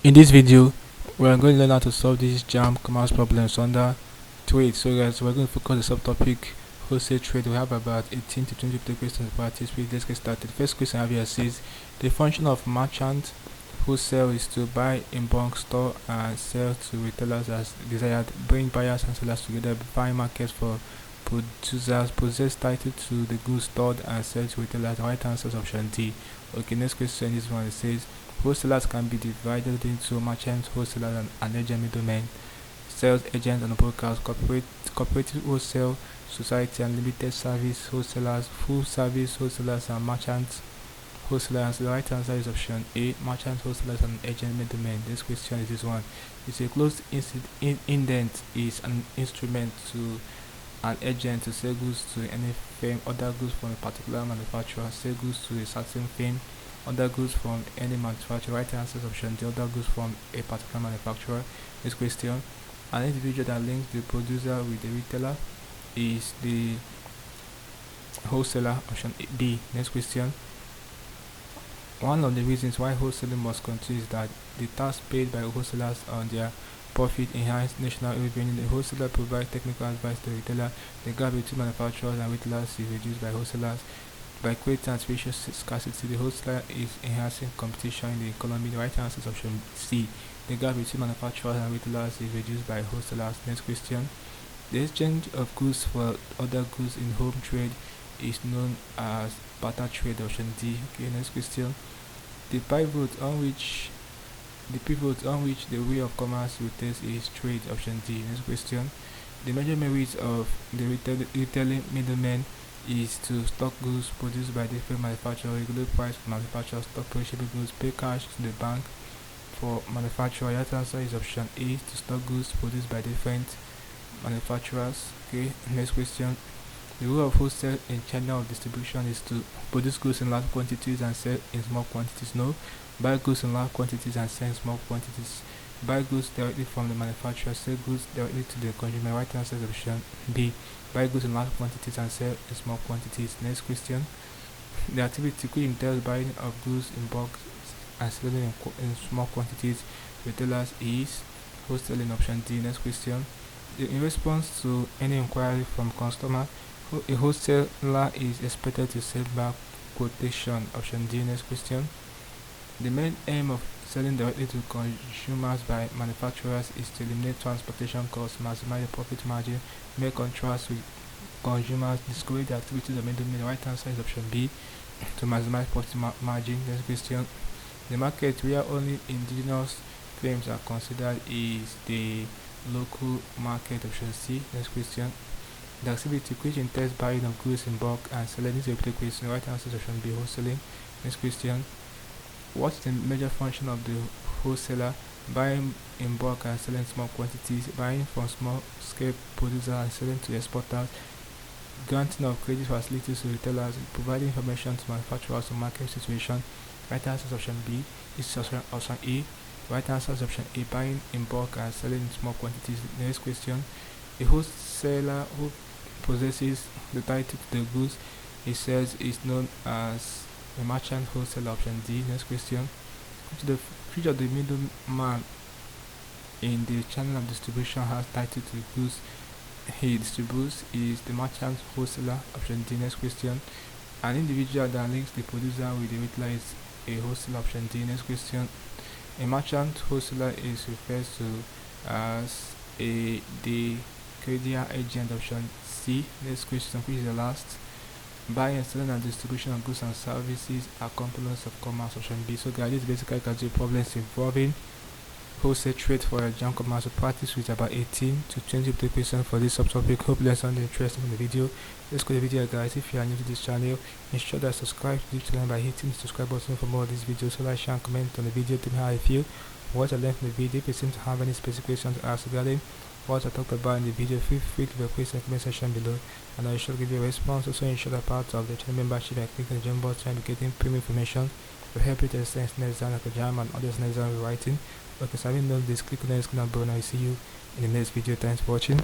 In this video, we are going to learn how to solve these JAMB commerce problems under trade. So guys, we're going to focus on the subtopic wholesale trade. We have about 18 to 20 questions to practice with. Let's get started. The first question I have here says, the function of merchant wholesale is to buy in bulk, store and sell to retailers as desired, bring buyers and sellers together, find markets for producers, possess title to the goods stored and sell to retailers. The right answer is option D. Okay, next question, this one, it says wholesalers can be divided into merchant wholesalers and agent middlemen, sales agents and brokers, cooperative wholesale society and limited service wholesalers, full service wholesalers and merchant wholesalers. The right answer is option A, merchant wholesalers and agent middlemen. This question is this one. It's a closed indent is an instrument to an agent to sell goods to any firm, order goods from a particular manufacturer, sell goods to a certain firm, order goods from any manufacturer. Right answer is option D, order goods from a particular manufacturer. This question, an individual that links the producer with the retailer is the wholesaler, option B. Next question, one of the reasons why wholesaling must continue is that the tax paid by wholesalers on their profit enhance national revenue. The wholesaler provides technical advice to the retailer. The gap between manufacturers and retailers is reduced by wholesalers. By creating artificial scarcity, the wholesaler is enhancing competition in the economy. The right answer is option C. The gap between manufacturers and retailers is reduced by wholesalers. Next question, the exchange of goods for other goods in home trade is known as barter trade, option D. Okay, next question, the pivot on which the way of commerce rotates is trade, option D. Next question, the major merit of the retailing middleman is to stock goods produced by different manufacturers, regulate price for manufacturers, stock perishable goods, pay cash to the bank for manufacturer. That answer is option A, to stock goods produced by different manufacturers. Okay, next question, the rule of wholesale in channel of distribution is to produce goods in large quantities and sell in small quantities. No. Buy goods in large quantities and sell in small quantities. Buy goods directly from the manufacturer, sell goods directly to the consumer. Right answer is option B, buy goods in large quantities and sell in small quantities. Next question, the activity which entails buying of goods in bulk and selling in small quantities retailers is wholesaling, option D. Next question, in response to any inquiry from customer, a wholesaler is expected to send back quotation, option D. Next question, the main aim of selling directly to consumers by manufacturers is to eliminate transportation costs, maximize the profit margin, make contracts with consumers, discourage the activities of middlemen. The right answer is option B, to maximize profit margin. Next question, the market where only indigenous firms are considered is the local market, option C. Next question, the activity which entails buying of goods in bulk and selling is a question. The right answer is option B, wholesaling. Next question, what is the major function of the wholesaler? Buying in bulk and selling small quantities, buying from small scale producers and selling to exporters, granting of credit facilities to retailers, providing information to manufacturers on market situation. Right answer is option B. This is option A. Right answer is option A, buying in bulk and selling in small quantities. Next question, a wholesaler who possesses the title to the goods he sells is known as a merchant wholesaler, option D. Next question, which of the middleman in the channel of distribution has title to the goods he distributes is the merchant wholesaler, option D. Next question, an individual that links the producer with the retailer is a wholesaler, option D. Next question, a merchant wholesaler is referred to as the carrier agent, option C. Next question, which is the last, buying, selling and distribution of goods and services are components of commerce, option B. So guys, this basically can do problems involving wholesale trade for a JAMB commerce. Practice with about 18 to 20 questions for this subtopic. Hope you learned something interesting in the video. Let's go to the video, guys. If you are new to this channel, ensure that subscribe to this channel by hitting the subscribe button for more of these videos. So like, share and comment on the video. Tell me how you feel, what I learned from the video. If you seem to have any specific questions to ask regarding what I talked about in the video, feel free to leave a question in the comment section below and I shall give you a response. Also ensure that part of the channel membership by clicking the join button and getting premium information will help you to extend next exam like a JAMB and others next exam writing. Okay, so having done this, click on the screen and button. I see you in the next video. Thanks for watching.